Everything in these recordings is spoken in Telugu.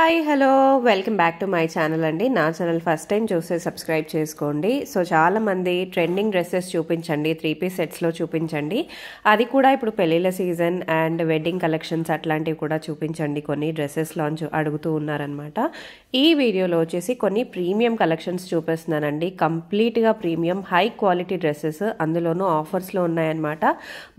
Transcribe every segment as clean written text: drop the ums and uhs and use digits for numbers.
Hi hello welcome back to my channel అండి. నా ఛానల్ ఫస్ట్ టైం చూస్తే సబ్స్క్రైబ్ చేసుకోండి. సో చాలామంది ట్రెండింగ్ డ్రెస్సెస్ చూపించండి, 3-piece సెట్స్లో చూపించండి, అది కూడా ఇప్పుడు పెళ్ళిళ్ళ సీజన్ అండ్ వెడ్డింగ్ కలెక్షన్స్ అట్లాంటివి కూడా చూపించండి, కొన్ని డ్రెస్సెస్ లాంచ్ అడుగుతూ ఉన్నారనమాట. ఈ వీడియోలో వచ్చేసి కొన్ని ప్రీమియం కలెక్షన్స్ చూపిస్తున్నానండి. కంప్లీట్గా ప్రీమియం హై క్వాలిటీ డ్రెస్సెస్, అందులోనూ ఆఫర్స్లో ఉన్నాయన్నమాట.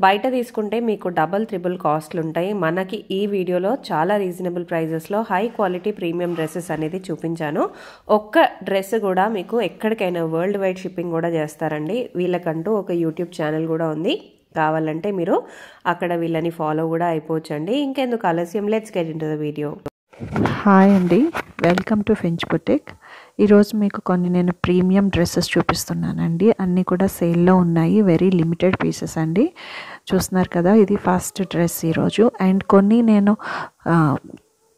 బయట తీసుకుంటే మీకు డబల్ ట్రిపుల్ కాస్ట్లు ఉంటాయి. మనకి ఈ వీడియోలో చాలా రీజనబుల్ ప్రైజెస్లో హై క్వాలిటీ ప్రీమియం డ్రెస్సెస్ అనేది చూపించాను. ఒక్క డ్రెస్ కూడా మీకు ఎక్కడికైనా వరల్డ్ వైడ్ షిప్పింగ్ కూడా చేస్తారండి. వీళ్ళకంటూ ఒక యూట్యూబ్ ఛానల్ కూడా ఉంది, కావాలంటే మీరు అక్కడ వీళ్ళని ఫాలో కూడా అయిపోవచ్చండి. ఇంకెందుకు ఆలస్యం, let's get into the video. Hi అండి, వెల్కమ్ టు ఫించ్ బుటిక్. ఈరోజు మీకు కొన్ని నేను ప్రీమియం డ్రెస్సెస్ చూపిస్తున్నానండి. అన్నీ కూడా సేల్లో ఉన్నాయి, వెరీ లిమిటెడ్ పీసెస్ అండి. చూస్తున్నారు కదా, ఇది ఫస్ట్ డ్రెస్ ఈరోజు. అండ్ కొన్ని నేను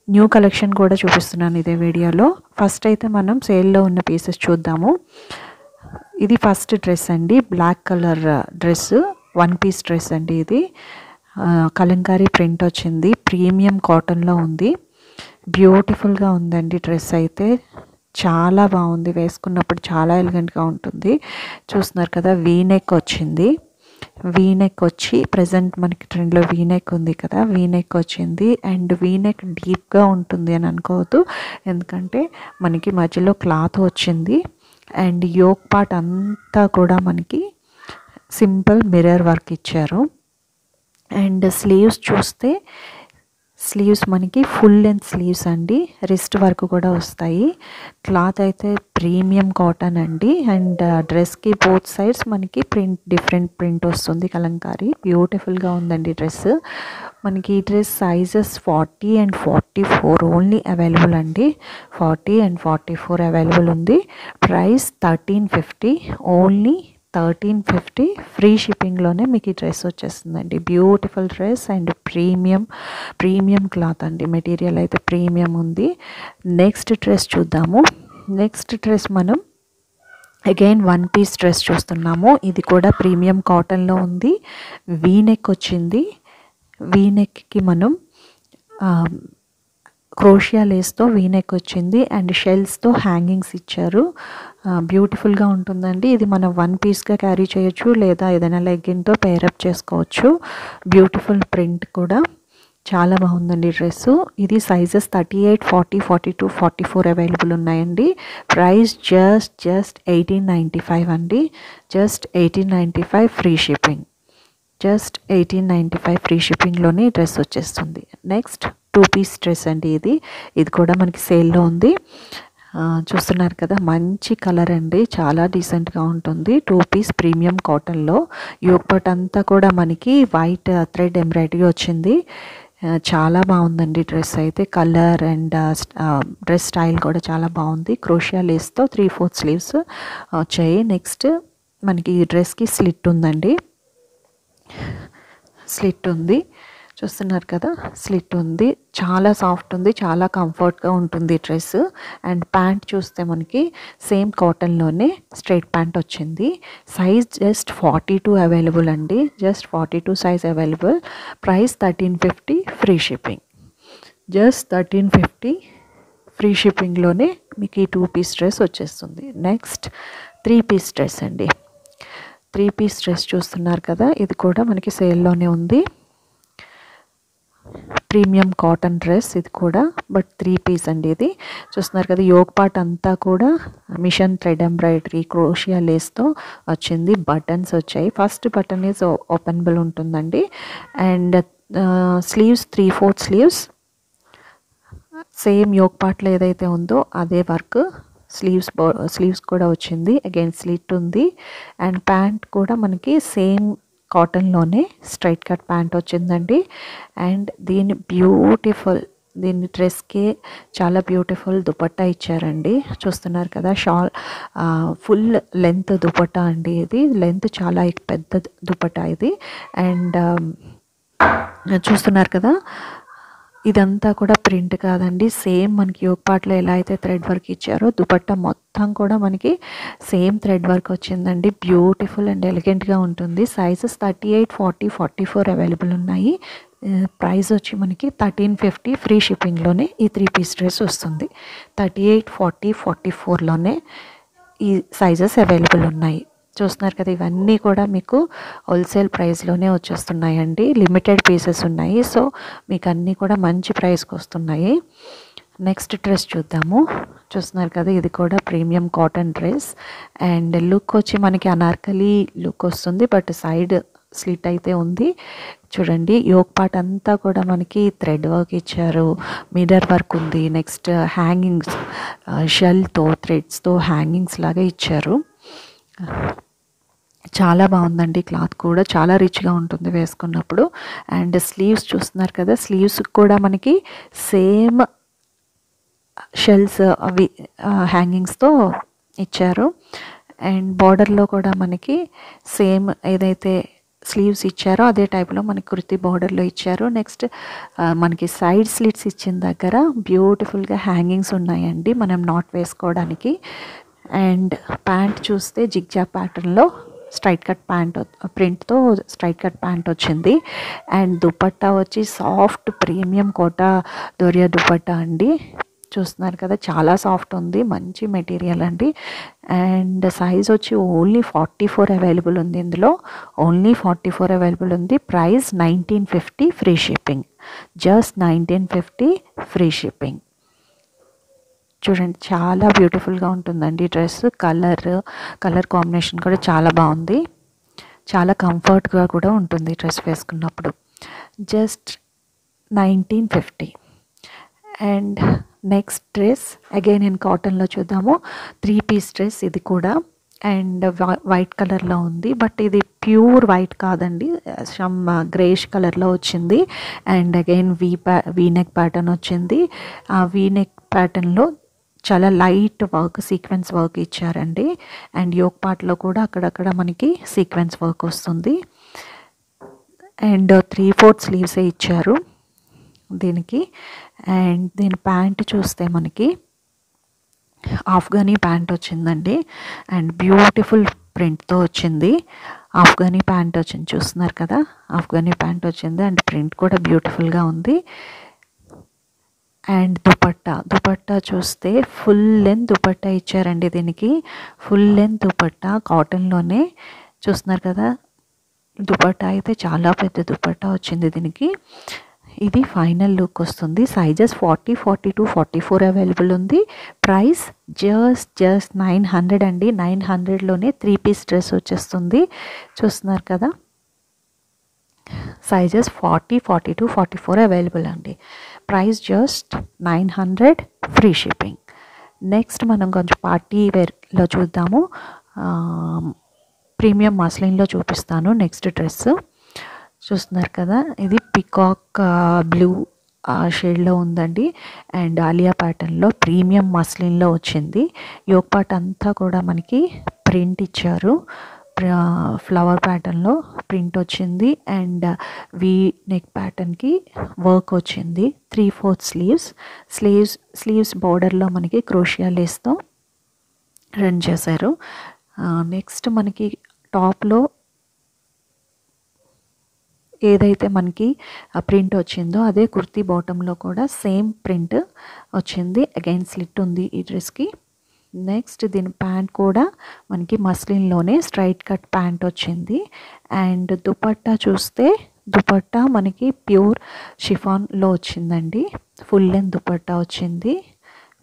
న్యూ కలెక్షన్ కూడా చూపిస్తున్నాను ఇదే వీడియోలో. ఫస్ట్ అయితే మనం సేల్లో ఉన్న పీసెస్ చూద్దాము. ఇది ఫస్ట్ డ్రెస్ అండి, black colour dress, 1-piece dress అండి. ఇది కలంకారీ ప్రింట్ వచ్చింది, ప్రీమియం కాటన్లో ఉంది. బ్యూటిఫుల్గా ఉందండి డ్రెస్ అయితే, చాలా బాగుంది, వేసుకున్నప్పుడు చాలా ఎలిగెంట్గా ఉంటుంది. చూస్తున్నారు కదా, వీనెక్ వచ్చింది. వీనెక్ వచ్చి ప్రజెంట్ మనకి ట్రెండ్లో వీనెక్ ఉంది కదా, వీనెక్ వచ్చింది. అండ్ వీనెక్ డీప్గా ఉంటుంది అని అనుకోవద్దు, ఎందుకంటే మనకి మధ్యలో క్లాత్ వచ్చింది. అండ్ యోక్ పార్ట్ అంతా కూడా మనకి సింపుల్ మిర్రర్ వర్క్ ఇచ్చారు. అండ్ స్లీవ్స్ చూస్తే, స్లీవ్స్ మనకి ఫుల్ లెంత్ స్లీవ్స్ అండి, రిస్ట్ వర్క్ కూడా వస్తాయి. క్లాత్ అయితే ప్రీమియం కాటన్ అండి. అండ్ డ్రెస్కి బోత్ సైడ్స్ మనకి ప్రింట్, డిఫరెంట్ ప్రింట్ వస్తుంది కలంకారీ. బ్యూటిఫుల్గా ఉందండి డ్రెస్. మనకి ఈ dress sizes 40 and 44 only available అండి. 40 and 44 అవైలబుల్ ఉంది. Price 1350, only 1350. ఫ్రీ షిప్పింగ్లోనే మీకు ఈ డ్రెస్ వచ్చేస్తుందండి. Beautiful dress and premium cloth అండి. మెటీరియల్ అయితే ప్రీమియం ఉంది. నెక్స్ట్ డ్రెస్ చూద్దాము. నెక్స్ట్ డ్రెస్ మనం అగైన్ 1-piece డ్రెస్ చూస్తున్నాము. ఇది కూడా ప్రీమియం కాటన్లో ఉంది. వీనెక్ వచ్చింది. వీనెక్కి మనం క్రోషియా లేస్తో వీనెక్ వచ్చింది. అండ్ షెల్స్తో హ్యాంగింగ్స్ ఇచ్చారు. బ్యూటిఫుల్గా ఉంటుందండి. ఇది మనం 1-pieceగా క్యారీ చేయొచ్చు, లేదా ఏదైనా లెగ్గిన్తో పేరప్ చేసుకోవచ్చు. బ్యూటిఫుల్ ప్రింట్ కూడా చాలా బాగుందండి డ్రెస్సు. ఇది సైజెస్ 38, 40, 42, 44 అవైలబుల్ ఉన్నాయండి. ప్రైస్ జస్ట్ 1895 అండి. Just 1895 free shipping. Just 1895 free షిప్పింగ్లోనే ఈ డ్రెస్ వచ్చేస్తుంది. నెక్స్ట్ 2-piece డ్రెస్ అండి. ఇది కూడా మనకి సేల్లో ఉంది. చూస్తున్నారు కదా, మంచి కలర్ అండి, చాలా డీసెంట్గా ఉంటుంది. 2-piece ప్రీమియం కాటన్లో. యోక్ పార్ట్ అంతా కూడా మనకి వైట్ థ్రెడ్ ఎంబ్రాయిడరీ వచ్చింది. చాలా బాగుందండి డ్రెస్ అయితే. కలర్ అండ్ డ్రెస్ స్టైల్ కూడా చాలా బాగుంది. క్రోషియా లేస్తో 3/4 స్లీవ్స్ వచ్చాయి. నెక్స్ట్ మనకి ఈ డ్రెస్కి స్లిట్ ఉందండి. స్లిట్ ఉంది, చూస్తున్నారు కదా, స్లిట్ ఉంది. చాలా సాఫ్ట్ ఉంది, చాలా కంఫర్ట్గా ఉంటుంది డ్రెస్. అండ్ ప్యాంట్ చూస్తే మనకి సేమ్ కాటన్లోనే స్ట్రైట్ ప్యాంట్ వచ్చింది. సైజ్ జస్ట్ 42 అవైలబుల్ అండి. Just 42 size available. Price 1350 free shipping. Just 1350 free షిప్పింగ్లోనే మీకు ఈ 2-piece డ్రెస్ వచ్చేస్తుంది. నెక్స్ట్ 3-piece డ్రెస్ అండి. 3-piece డ్రెస్ చూస్తున్నారు కదా, ఇది కూడా మనకి సేల్లోనే ఉంది. ప్రీమియం కాటన్ డ్రెస్ ఇది కూడా, బట్ 3-piece అండి. ఇది చూస్తున్నారు కదా, యోక్ పార్ట్ అంతా కూడా మిషన్ థ్రెడ్ ఎంబ్రాయిడరీ క్రోషియా లేస్తో వచ్చింది. బటన్స్ వచ్చాయి. ఫస్ట్ బటన్ ఈజ్ ఓపెనబుల్ ఉంటుందండి. And sleeves 3/4 sleeves, same yoke పార్ట్లో ఏదైతే ఉందో అదే వర్క్. స్లీవ్స్ కూడా వచ్చింది. అగైన్ స్లిట్ ఉంది. అండ్ ప్యాంట్ కూడా మనకి సేమ్ కాటన్లోనే స్ట్రైట్ కట్ ప్యాంట్ వచ్చిందండి. అండ్ దీని డ్రెస్కి చాలా బ్యూటిఫుల్ దుపట్టా ఇచ్చారండి. చూస్తున్నారు కదా, ఫుల్ లెంత్ దుపట్టా అండి. ఇది లెంత్ చాలా పెద్ద దుపట్టా ఇది. అండ్ చూస్తున్నారు కదా, ఇదంతా కూడా ప్రింట్ కాదండి, సేమ్ మనకి యోక్ పార్ట్లో ఎలా అయితే థ్రెడ్ వర్క్ ఇచ్చారో దుపట్టా మొత్తం కూడా మనకి సేమ్ థ్రెడ్ వర్క్ వచ్చిందండి. బ్యూటిఫుల్ అండ్ ఎలిగెంట్గా ఉంటుంది. సైజెస్ 38, 40, 44 అవైలబుల్ ఉన్నాయి. ప్రైస్ వచ్చి మనకి 1350 ఫ్రీ షిప్పింగ్లోనే ఈ 3 పీస్ డ్రెస్ వస్తుంది. 38, 40, 44లోనే ఈ సైజెస్ అవైలబుల్ ఉన్నాయి. చూస్తున్నారు కదా, ఇవన్నీ కూడా మీకు హోల్సేల్ ప్రైస్లోనే వచ్చేస్తున్నాయండి. లిమిటెడ్ పీసెస్ ఉన్నాయి, సో మీకు అన్నీ కూడా మంచి ప్రైస్కి వస్తున్నాయి. నెక్స్ట్ డ్రెస్ చూద్దాము. చూస్తున్నారు కదా, ఇది కూడా premium cotton dress and look వచ్చి మనకి అనార్కలి లుక్ వస్తుంది, బట్ సైడ్ స్లిట్ అయితే ఉంది. చూడండి, యోక్ పార్ట్ అంతా కూడా మనకి థ్రెడ్ వర్క్ ఇచ్చారు, మిర్రర్ వర్క్ ఉంది. నెక్స్ట్ హ్యాంగింగ్స్ షెల్తో థ్రెడ్స్తో హ్యాంగింగ్స్ లాగా ఇచ్చారు. చాలా బాగుందండి. క్లాత్ కూడా చాలా రిచ్గా ఉంటుంది వేసుకున్నప్పుడు. అండ్ స్లీవ్స్ చూస్తున్నారు కదా, స్లీవ్స్ కూడా మనకి సేమ్ షెల్స్ అవి హ్యాంగింగ్స్తో ఇచ్చారు. అండ్ బార్డర్లో కూడా మనకి సేమ్ ఏదైతే స్లీవ్స్ ఇచ్చారో అదే టైప్లో మనకి కుర్తీ బార్డర్లో ఇచ్చారు. నెక్స్ట్ మనకి సైడ్ స్లిట్స్ ఇచ్చిన దగ్గర బ్యూటిఫుల్గా హ్యాంగింగ్స్ ఉన్నాయండి మనం నాట్ వేసుకోవడానికి. అండ్ ప్యాంట్ చూస్తే జిగ్జాగ్ ప్యాటర్న్లో స్ట్రైట్ కట్ ప్యాంట్ ప్రింట్తో స్ట్రైట్ కట్ ప్యాంట్ వచ్చింది. అండ్ దుపట్టా వచ్చి సాఫ్ట్ ప్రీమియం కోటా దొరియా దుపట్టా అండి. చూస్తున్నారు కదా, చాలా సాఫ్ట్ ఉంది, మంచి మెటీరియల్ అండి. అండ్ సైజ్ వచ్చి ఓన్లీ 44 అవైలబుల్ ఉంది. ఇందులో ఓన్లీ 44 అవైలబుల్ ఉంది. Price 1950 free shipping. Just 1950 free shipping. చూడండి, చాలా బ్యూటిఫుల్గా ఉంటుందండి డ్రెస్. కలర్ కాంబినేషన్ కూడా చాలా బాగుంది. చాలా కంఫర్ట్గా కూడా ఉంటుంది డ్రెస్ వేసుకున్నప్పుడు. Just 1950. And next dress again నేను కాటన్లో చూద్దాము. 3 పీస్ డ్రెస్ ఇది కూడా. అండ్ వైట్ కలర్లో ఉంది, బట్ ఇది ప్యూర్ వైట్ కాదండి, సమ్ గ్రేష్ కలర్లో వచ్చింది. And again V neck pattern వచ్చింది. ఆ వీ నెక్ ప్యాటర్న్లో చాలా లైట్ వర్క్, సీక్వెన్స్ వర్క్ ఇచ్చారండి. అండ్ యోక్ పార్ట్లో కూడా అక్కడక్కడ మనకి సీక్వెన్స్ వర్క్ వస్తుంది. అండ్ 3/4 స్లీవ్సే ఇచ్చారు దీనికి. అండ్ దీని ప్యాంట్ చూస్తే మనకి ఆఫ్ఘనీ ప్యాంట్ వచ్చిందండి. అండ్ బ్యూటిఫుల్ ప్రింట్తో వచ్చింది. ఆఫ్ఘనీ ప్యాంట్ వచ్చింది, చూస్తున్నారు కదా, ఆఫ్ఘనీ ప్యాంట్ వచ్చింది. అండ్ ప్రింట్ కూడా బ్యూటిఫుల్గా ఉంది. అండ్ దుపట్టా చూస్తే ఫుల్ లెంత్ దుపట్టా ఇచ్చారండి దీనికి. ఫుల్ లెంత్ దుపట్టా కాటన్లోనే. చూస్తున్నారు కదా, దుపట్టా అయితే చాలా పెద్ద దుపట్టా వచ్చింది దీనికి. ఇది ఫైనల్ లుక్ వస్తుంది. సైజెస్ 40, 42, 44 అవైలబుల్ ఉంది. ప్రైస్ జస్ట్ 900 అండి. 900లోనే 3 పీస్ డ్రెస్ వచ్చేస్తుంది. చూస్తున్నారు కదా, సైజెస్ 40, 42, 44 అవైలబుల్ అండి. Price just 900 free shipping. Next మనం కొంచెం పార్టీ వేర్లో చూద్దాము. ప్రీమియం మస్లిన్లో చూపిస్తాను నెక్స్ట్ డ్రెస్. చూస్తున్నారు కదా, ఇది పికాక్ బ్లూ షేడ్లో ఉందండి. అండ్ ఆలియా ప్యాటర్న్లో ప్రీమియం మస్లిన్లో వచ్చింది. యోక్ పార్ట్ అంతా కూడా మనకి ప్రింట్ ఇచ్చారు, ఫ్లవర్ ప్యాటర్న్లో ప్రింట్ వచ్చింది. అండ్ వీ నెక్ ప్యాటర్న్కి వర్క్ వచ్చింది. 3/4 స్లీవ్స్ బార్డర్లో మనకి క్రోషియా లేస్తో రన్ చేశారు. నెక్స్ట్ మనకి టాప్లో ఏదైతే మనకి ప్రింట్ వచ్చిందో అదే కుర్తీ బాటంలో కూడా సేమ్ ప్రింట్ వచ్చింది. అగైన్ స్లిట్ ఉంది ఈ డ్రెస్కి. నెక్స్ట్ దీని ప్యాంట్ కూడా మనకి మస్లిన్లోనే స్ట్రైట్ కట్ ప్యాంట్ వచ్చింది. అండ్ దుపట్టా చూస్తే దుపట్టా మనకి ప్యూర్ షిఫాన్లో వచ్చిందండి. ఫుల్ లెంత్ దుపట్టా వచ్చింది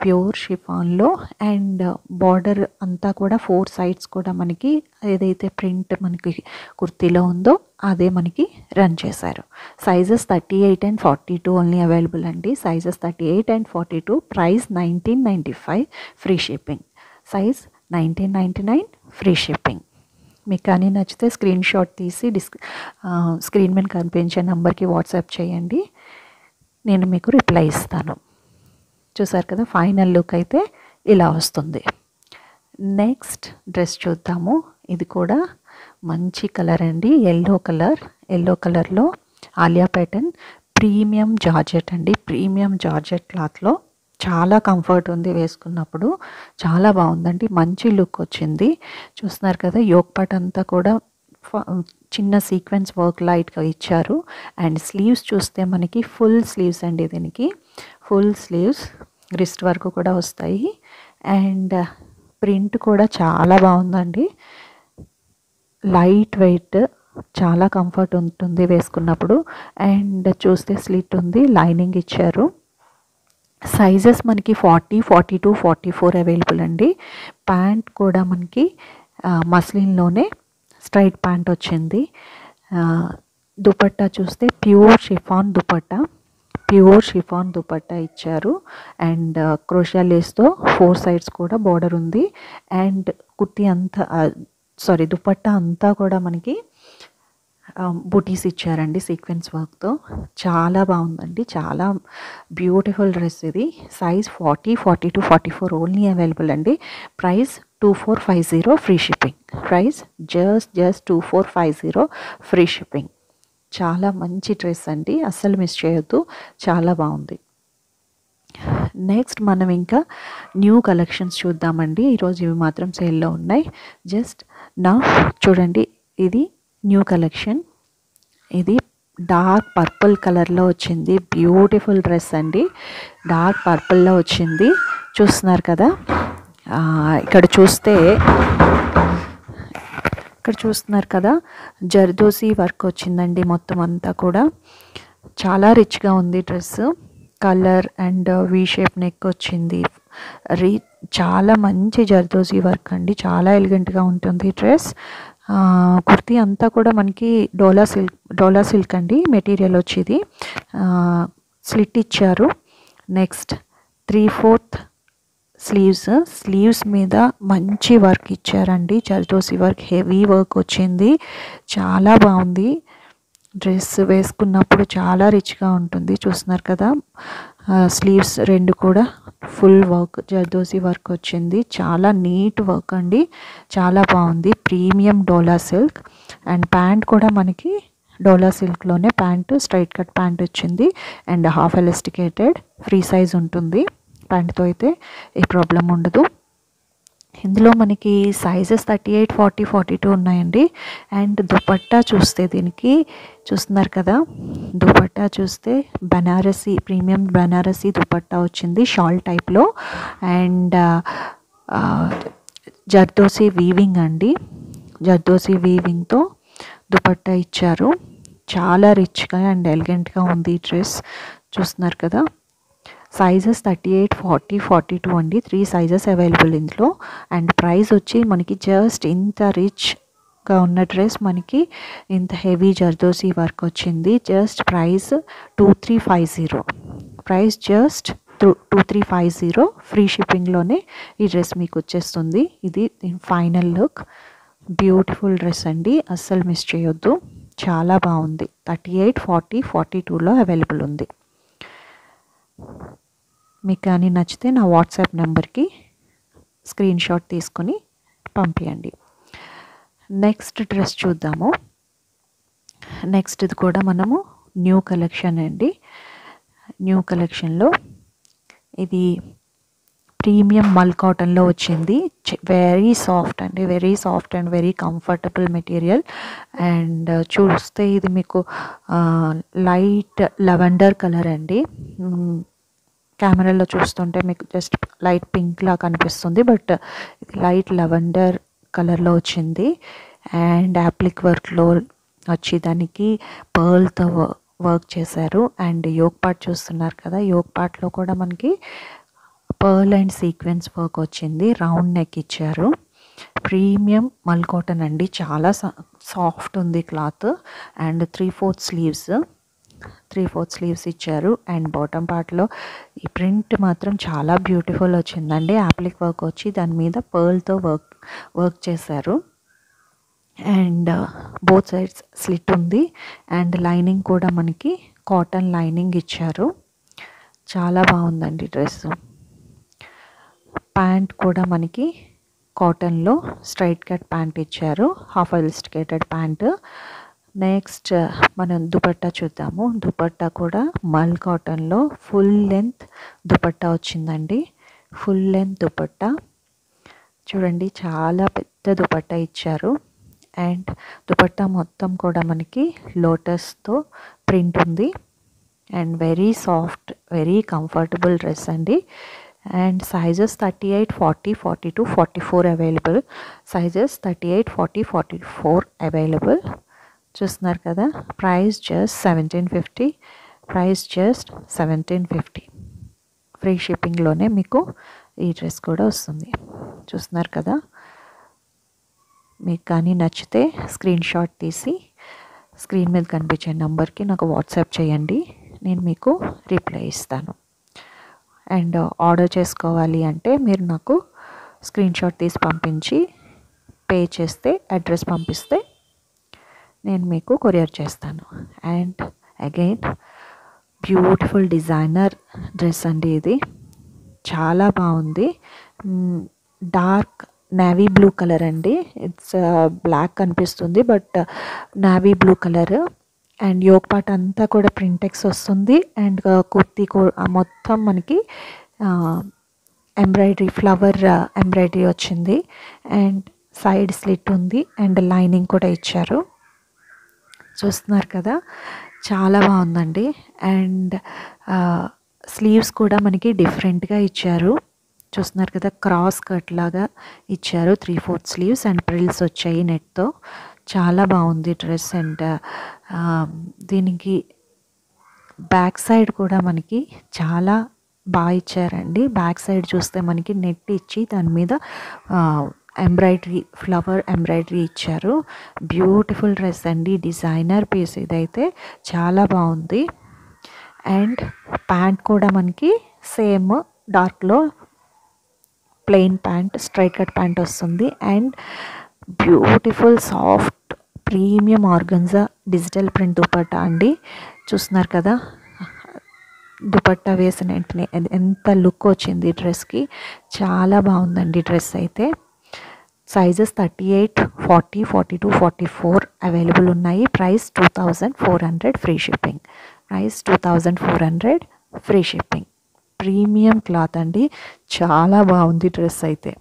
ప్యూర్ షిఫాన్లో. అండ్ బార్డర్ అంతా కూడా 4 సైడ్స్ కూడా మనకి ఏదైతే ప్రింట్ మనకి కుర్తీలో ఉందో అదే మనకి రన్ చేశారు. సైజెస్ 38 and 42 ఓన్లీ అవైలబుల్ అండి. Sizes 38 and 42. Price 1995 free shipping. Size 1999 free shipping. మీకు కానీ నచ్చితే స్క్రీన్ షాట్ తీసి స్క్రీన్ మీద కనిపించే నెంబర్కి వాట్సాప్ చేయండి, నేను మీకు రిప్లై ఇస్తాను. చూసారు కదా, ఫైనల్ లుక్ అయితే ఇలా వస్తుంది. నెక్స్ట్ డ్రెస్ చూద్దాము. ఇది కూడా మంచి కలర్ అండి, ఎల్లో కలర్లో ఆలియా ప్యాటర్న్ ప్రీమియం జార్జెట్ అండి. ప్రీమియం జార్జెట్ క్లాత్లో చాలా కంఫర్ట్ ఉంది వేసుకున్నప్పుడు, చాలా బాగుందండి, మంచి లుక్ వచ్చింది. చూస్తున్నారు కదా, యోక్ పార్ట్ అంతా కూడా చిన్న సీక్వెన్స్ వర్క్ లైట్గా ఇచ్చారు. అండ్ స్లీవ్స్ చూస్తే మనకి ఫుల్ స్లీవ్స్ అండి, దీనికి ఫుల్ స్లీవ్స్ రిస్ట్ వరకు కూడా వస్తాయి. అండ్ ప్రింట్ కూడా చాలా బాగుందండి, లైట్ వెయిట్, చాలా కంఫర్ట్ ఉంటుంది వేసుకున్నప్పుడు. అండ్ చూస్తే స్లిట్ ఉంది, లైనింగ్ ఇచ్చారు. సైజెస్ మనకి 40, 42, 44 అవైలబుల్ అండి. ప్యాంట్ కూడా మనకి మస్లిన్లోనే స్ట్రైట్ ప్యాంట్ వచ్చింది. దుపట్టా చూస్తే ప్యూర్ షిఫాన్ దుపట్టా ఇచ్చారు. అండ్ క్రోషియా లేస్తో 4 సైడ్స్ కూడా బోర్డర్ ఉంది. అండ్ కుర్తీ అంతా దుపట్టా అంతా కూడా మనకి బూటీస్ ఇచ్చారండి సీక్వెన్స్ వర్క్తో. చాలా బాగుందండి, చాలా బ్యూటిఫుల్ డ్రెస్ ఇది. సైజ్ 40, 42, 44 ఓన్లీ అవైలబుల్ అండి. Price 2450 free shipping. Price just 2450 free shipping. చాలా మంచి డ్రెస్ అండి, అస్సలు మిస్ చేయొద్దు, చాలా బాగుంది. నెక్స్ట్ మనం ఇంకా న్యూ కలెక్షన్స్ చూద్దామండి. ఈరోజు ఇవి మాత్రం సేల్లో ఉన్నాయి. జస్ట్ నా చూడండి, ఇది న్యూ కలెక్షన్. ఇది డార్క్ పర్పుల్ కలర్లో వచ్చింది, బ్యూటిఫుల్ డ్రెస్ అండి. డార్క్ పర్పుల్లో వచ్చింది, చూస్తున్నారు కదా. ఇక్కడ చూస్తున్నారు కదా, జర్దోసి వర్క్ వచ్చిందండి మొత్తం అంతా కూడా. చాలా రిచ్గా ఉంది dress. Colour and V shape neck వచ్చింది. చాలా మంచి జర్దోసి వర్క్ అండి, చాలా ఎలిగెంట్గా ఉంటుంది డ్రెస్. కుర్తీ అంతా కూడా మనకి డోలా సిల్క్ అండి మెటీరియల్ వచ్చేది. స్లిట్ ఇచ్చారు. నెక్స్ట్ 3/4 స్లీవ్స్ మీద మంచి వర్క్ ఇచ్చారండి, జర్దోసి వర్క్, హెవీ వర్క్ వచ్చింది. చాలా బాగుంది డ్రెస్, వేసుకున్నప్పుడు చాలా రిచ్గా ఉంటుంది. చూస్తున్నారు కదా, స్లీవ్స్ 2 కూడా ఫుల్ వర్క్, జర్దోసి వర్క్ వచ్చింది. చాలా నీట్ వర్క్ అండి, చాలా బాగుంది. Premium dola silk. And pant కూడా మనకి డోలా సిల్క్లోనే ప్యాంటు, స్ట్రైట్ కట్ ప్యాంట్ వచ్చింది. And half elasticated, free size ఉంటుంది. ప్యాంట్తో అయితే ఏ ప్రాబ్లం ఉండదు. ఇందులో మనకి సైజెస్ 38, 40, 42 ఉన్నాయండి. అండ్ దుపట్టా చూస్తే దీనికి చూస్తున్నారు కదా, దుపట్టా చూస్తే ప్రీమియం బనారసి దుపట్టా వచ్చింది షాల్ టైప్లో. అండ్ జర్దోసి వీవింగ్ అండి, జర్దోసి వీవింగ్తో దుపట్టా ఇచ్చారు. చాలా రిచ్గా అండ్ ఎలిగెంట్గా ఉంది డ్రెస్, చూస్తున్నారు కదా. సైజెస్ 38, 40, 42 అండి, 3 సైజెస్ అవైలబుల్ ఇందులో. అండ్ ప్రైస్ వచ్చి మనకి జస్ట్ ఇంత రిచ్గా ఉన్న డ్రెస్ మనకి ఇంత హెవీ జర్దోసి వర్క్ వచ్చింది. Just price 2350. Price just 2350 free షిప్పింగ్లోనే ఈ డ్రెస్ మీకు వచ్చేస్తుంది. ఇది ఫైనల్ లుక్, బ్యూటిఫుల్ డ్రెస్ అండి, అస్సలు మిస్ చేయొద్దు, చాలా బాగుంది. 38, 40, 42లో అవైలబుల్ ఉంది. మీకు కానీ నచ్చితే నా వాట్సాప్ నెంబర్కి స్క్రీన్ షాట్ తీసుకొని పంపించండి. నెక్స్ట్ డ్రెస్ చూద్దాము. నెక్స్ట్ ఇది కూడా మనము న్యూ కలెక్షన్ అండి. న్యూ కలెక్షన్లో ఇది ప్రీమియం మల్ కాటన్లో వచ్చింది. వెరీ సాఫ్ట్ అండి, very soft and very comfortable material. And చూస్తే ఇది మీకు లైట్ లెవెండర్ కలర్ అండి. కెమెరాలో చూస్తుంటే మీకు జస్ట్ లైట్ పింక్ లా కనిపిస్తుంది, బట్ ఇది లైట్ లెవెండర్ కలర్లో వచ్చింది. అండ్ యాప్లిక్ వర్క్లో వచ్చి దానికి పర్ల్తో వర్క్ చేశారు. అండ్ యోక్ పార్ట్ చూస్తున్నారు కదా, యోక్ పార్ట్లో కూడా మనకి పర్ల్ అండ్ సీక్వెన్స్ వర్క్ వచ్చింది. రౌండ్ నెక్ ఇచ్చారు. ప్రీమియం మల్ కాటన్ అండి, చాలా సాఫ్ట్ ఉంది క్లాత్. అండ్ 3/4 స్లీవ్స్ ఇచ్చారు. అండ్ బాటమ్ పార్ట్లో ఈ ప్రింట్ మాత్రం చాలా బ్యూటిఫుల్ వచ్చిందండి. యాప్లిక్ వర్క్ వచ్చి దాని మీద పర్ల్తో వర్క్ చేశారు. అండ్ బోత్ సైడ్స్ స్లిట్ ఉంది. అండ్ లైనింగ్ కూడా మనకి కాటన్ లైనింగ్ ఇచ్చారు. చాలా బాగుందండి డ్రెస్. ప్యాంట్ కూడా మనకి కాటన్లో స్ట్రైట్ కట్ ప్యాంట్ ఇచ్చారు, హాఫ్ ఎలాస్టికేటెడ్ ప్యాంట్. నెక్స్ట్ మనం దుపట్టా చూద్దాము. దుపట్టా కూడా మల్ కాటన్లో ఫుల్ లెంత్ దుపట్టా వచ్చిందండి. ఫుల్ లెంత్ దుపట్టా చూడండి, చాలా పెద్ద దుపట్టా ఇచ్చారు. అండ్ దుపట్టా మొత్తం కూడా మనకి లోటస్తో ప్రింట్ ఉంది. And very soft, very comfortable dress అండి. And sizes 38, 40, 42, 44 available. Sizes 38, 40, 44 available. చూస్తున్నారు కదా. Price just 1750. Price just 1750. Free షిప్పింగ్లోనే మీకు ఈ డ్రెస్ కూడా వస్తుంది. చూస్తున్నారు కదా. మీకు కానీ నచ్చితే స్క్రీన్ షాట్ తీసి స్క్రీన్ మీద కనిపించే నెంబర్కి నాకు వాట్సాప్ చేయండి, నేను మీకు రిప్లై ఇస్తాను. అండ్ ఆర్డర్ చేసుకోవాలి అంటే మీరు నాకు స్క్రీన్ షాట్ తీసి పంపించి పే చేస్తే, అడ్రస్ పంపిస్తే నేను మీకు కొరియర్ చేస్తాను. And again beautiful designer dress అండి ఇది. చాలా బాగుంది. డార్క్ నేవీ బ్లూ కలర్ అండి. ఇట్స్ బ్లాక్ కనిపిస్తుంది but navy blue colour. And yoke part అంతా కూడా ప్రింటెక్స్ వస్తుంది. అండ్ కుర్తీ మొత్తం మనకి ఎంబ్రాయిడరీ, ఫ్లవర్ ఎంబ్రాయిడరీ వచ్చింది. అండ్ సైడ్ స్లిట్ ఉంది. అండ్ లైనింగ్ కూడా ఇచ్చారు. చూస్తున్నారు కదా, చాలా బాగుందండి. అండ్ స్లీవ్స్ కూడా మనకి డిఫరెంట్గా ఇచ్చారు. చూస్తున్నారు కదా, క్రాస్ కట్ లాగా ఇచ్చారు. 3/4 స్లీవ్స్ అండ్ ప్రిల్స్ వచ్చాయి నెట్తో. చాలా బాగుంది డ్రెస్. అండ్ దీనికి బ్యాక్ సైడ్ కూడా మనకి చాలా బాగా ఇచ్చారండి. బ్యాక్ సైడ్ చూస్తే మనకి నెట్ ఇచ్చి దాని మీద ఎంబ్రాయిడరీ, ఫ్లవర్ ఎంబ్రాయిడరీ ఇచ్చారు. బ్యూటిఫుల్ డ్రెస్ అండి. డిజైనర్ పీస్ ఇదైతే చాలా బాగుంది. అండ్ ప్యాంట్ కూడా మనకి సేమ్ డార్క్లో plain pant, straight cut pant వస్తుంది. And beautiful soft premium organza digital print dupatta అండి. చూస్తున్నారు కదా, దుపట్టా వేసిన వెంటనే ఎంత లుక్ వచ్చింది డ్రెస్కి. చాలా బాగుందండి డ్రెస్ అయితే. సైజెస్ 38, 40, 42, 44 అవైలబుల్ ఉన్నాయి. Price 2400 free shipping. Price 2400 free shipping. Premium cloth అండి. చాలా బాగుంది డ్రెస్ అయితే.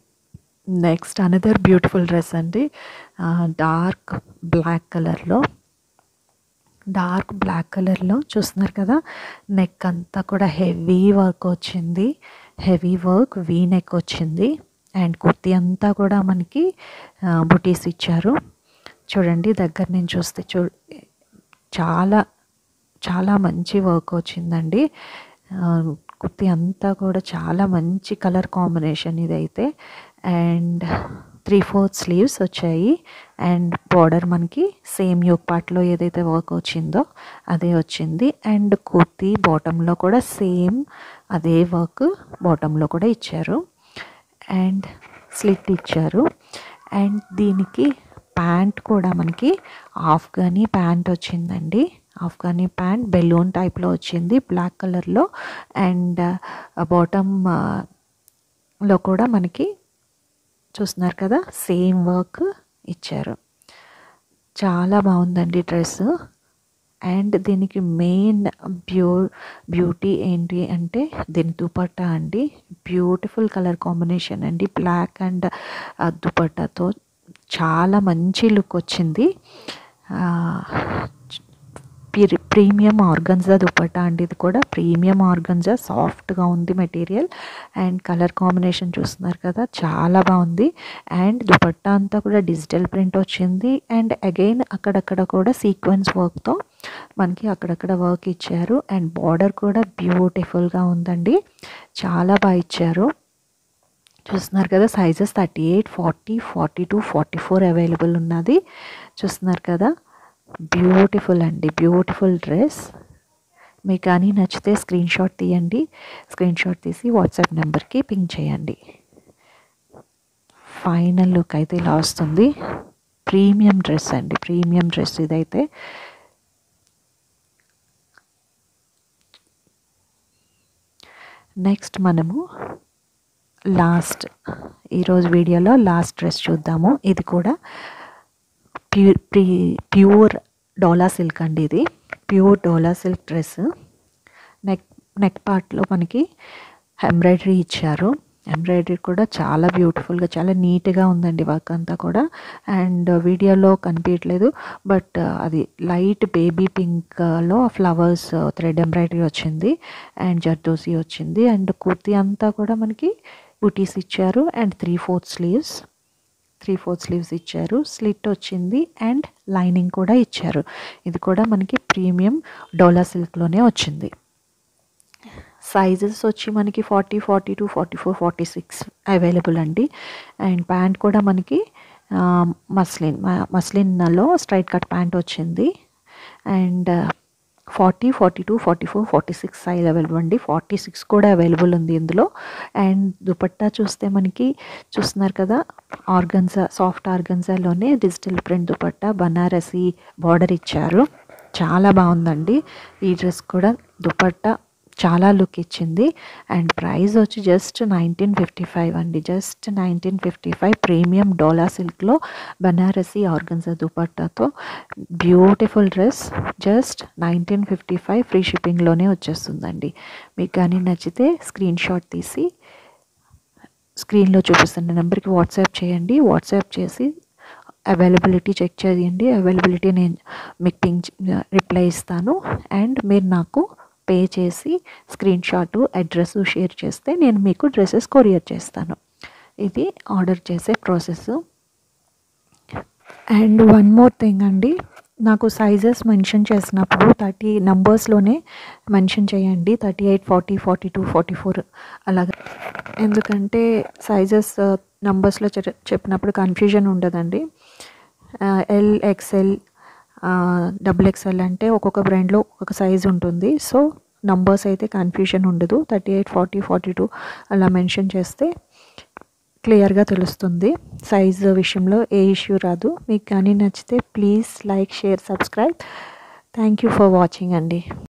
నెక్స్ట్ అనదర్ బ్యూటిఫుల్ డ్రెస్ అండి. డార్క్ బ్లాక్ కలర్లో చూస్తున్నారు కదా. నెక్ అంతా కూడా హెవీ వర్క్ వచ్చింది. హెవీ వర్క్, వీ నెక్ వచ్చింది. అండ్ కుర్తీ అంతా కూడా మనకి బుటీస్ ఇచ్చారు. చూడండి, దగ్గర నుంచి చూస్తే చాలా చాలా మంచి వర్క్ వచ్చిందండి. కుర్తీ అంతా కూడా చాలా మంచి కలర్ కాంబినేషన్ ఇదైతే. అండ్ 3/4 స్లీవ్స్ వచ్చాయి. అండ్ బార్డర్ మనకి సేమ్ యోక్ పార్ట్లో ఏదైతే వర్క్ వచ్చిందో అదే వచ్చింది. అండ్ కుర్తీ బాటంలో కూడా సేమ్ అదే వర్క్ బాటంలో కూడా ఇచ్చారు. అండ్ స్లిట్ ఇచ్చారు. అండ్ దీనికి ప్యాంట్ కూడా మనకి ఆఫ్ఘనీ ప్యాంట్ వచ్చిందండి. ఆఫ్ఘనీ ప్యాంట్ బెలూన్ టైప్లో వచ్చింది, బ్లాక్ కలర్లో. అండ్ బాటంలో కూడా మనకి చూస్తున్నారు కదా, సేమ్ వర్క్ ఇచ్చారు. చాలా బాగుందండి డ్రెస్. అండ్ దీనికి మెయిన్ బ్యూటీ ఏంటి అంటే దీని దుపట్టా అండి. బ్యూటిఫుల్ కలర్ కాంబినేషన్ అండి. బ్లాక్ అండ్ దుపట్టాతో చాలా మంచి లుక్ వచ్చింది. ప్రీమియం ఆర్గన్జా దుపట్టా అండి. ఇది కూడా ప్రీమియం ఆర్గన్జా, సాఫ్ట్గా ఉంది మెటీరియల్. అండ్ కలర్ కాంబినేషన్ చూస్తున్నారు కదా, చాలా బాగుంది. అండ్ దుపట్టా అంతా కూడా డిజిటల్ ప్రింట్ వచ్చింది. అండ్ అగైన్ అక్కడక్కడ కూడా సీక్వెన్స్ వర్క్తో మనకి అక్కడక్కడ వర్క్ ఇచ్చారు. అండ్ బార్డర్ కూడా బ్యూటిఫుల్గా ఉందండి. చాలా బాగా ఇచ్చారు. చూస్తున్నారు కదా, సైజెస్ 38, 40, 42, 44 అవైలబుల్ ఉన్నది. చూస్తున్నారు కదా, బ్యూటిఫుల్ అండి. Beautiful dress. మీకు కానీ నచ్చితే స్క్రీన్ షాట్ తీయండి. స్క్రీన్ షాట్ తీసి వాట్సాప్ నెంబర్కి పింక్ చేయండి. ఫైనల్ లుక్ అయితే ఇలా వస్తుంది. ప్రీమియం డ్రెస్ అండి. ప్రీమియం డ్రెస్ ఇదైతే. నెక్స్ట్ మనము ఈరోజు వీడియోలో లాస్ట్ డ్రెస్ చూద్దాము. ఇది కూడా ప్యూర్ డోలా సిల్క్ అండి. ఇది ప్యూర్ డోలా సిల్క్ డ్రెస్. నెక్ పార్ట్లో మనకి ఎంబ్రాయిడరీ ఇచ్చారు. ఎంబ్రాయిడరీ కూడా చాలా బ్యూటిఫుల్గా చాలా నీట్గా ఉందండి వర్క్ అంతా కూడా. అండ్ వీడియోలో కనిపించట్లేదు, బట్ అది లైట్ బేబీ పింక్లో ఫ్లవర్స్ థ్రెడ్ ఎంబ్రాయిడరీ వచ్చింది అండ్ జర్దోసి వచ్చింది. అండ్ కుర్తీ అంతా కూడా మనకి బుటీస్ ఇచ్చారు అండ్ 3/4 స్లీవ్స్ ఇచ్చారు. స్లిట్ వచ్చింది అండ్ లైనింగ్ కూడా ఇచ్చారు. ఇది కూడా మనకి ప్రీమియం డోలా సిల్క్లోనే వచ్చింది. సైజెస్ వచ్చి మనకి 40, 42, 44, 46 అవైలబుల్ అండి. అండ్ ప్యాంట్ కూడా మనకి మస్లిన్లో స్ట్రైట్ కట్ ప్యాంట్ వచ్చింది. అండ్ 40, 42, 44, 46 సైజ్ అవైలబుల్ అండి. 46 కూడా అవైలబుల్ ఉంది ఇందులో. అండ్ దుపట్టా చూస్తే మనకి చూస్తున్నారు కదా, ఆర్గన్జా, సాఫ్ట్ ఆర్గన్జాలోనే digital print dupatta, Banarasi border ఇచ్చారు. చాలా బాగుందండి ఈ డ్రెస్ కూడా. దుపట్టా చాలా లుక్ ఇచ్చింది. అండ్ ప్రైస్ వచ్చి జస్ట్ 1955 అండి, జస్ట్ 1955. ప్రీమియం డోలా సిల్క్లో బనారసి ఆర్గన్జా దుపట్టాతో బ్యూటిఫుల్ డ్రెస్, జస్ట్ 1955. ఫ్రీ షిప్పింగ్లోనే వచ్చేస్తుందండి. మీకు కానీ నచ్చితే స్క్రీన్ షాట్ తీసి స్క్రీన్లో చూపిస్తున్న నెంబర్కి వాట్సాప్ చేయండి. వాట్సాప్ చేసి అవైలబిలిటీ చెక్ చేయండి. అవైలబిలిటీ నేను మీకు రిప్లై ఇస్తాను. అండ్ మీరు నాకు పే చేసి స్క్రీన్ షాటు అడ్రస్ షేర్ చేస్తే నేను మీకు డ్రెస్సెస్ కొరియర్ చేస్తాను. ఇది ఆర్డర్ చేసే process. And one more thing అండి, నాకు సైజెస్ మెన్షన్ చేసినప్పుడు 30 నంబర్స్లోనే మెన్షన్ చేయండి. 38, 40, 42, 44 అలాగా. ఎందుకంటే సైజెస్ నంబర్స్లో చెప్పినప్పుడు కన్ఫ్యూజన్ ఉండదండి. ఎల్, ఎక్స్ఎల్, XXL అంటే ఒక్కొక్క బ్రాండ్లో ఒక్కొక్క సైజు ఉంటుంది. సో నంబర్స్ అయితే కన్ఫ్యూజన్ ఉండదు. 38, 40, 42 అలా మెన్షన్ చేస్తే క్లియర్గా తెలుస్తుంది. సైజు విషయంలో ఏ ఇష్యూ రాదు. మీకు కానీ నచ్చితే please like, share, subscribe. Thank you for watching అండి.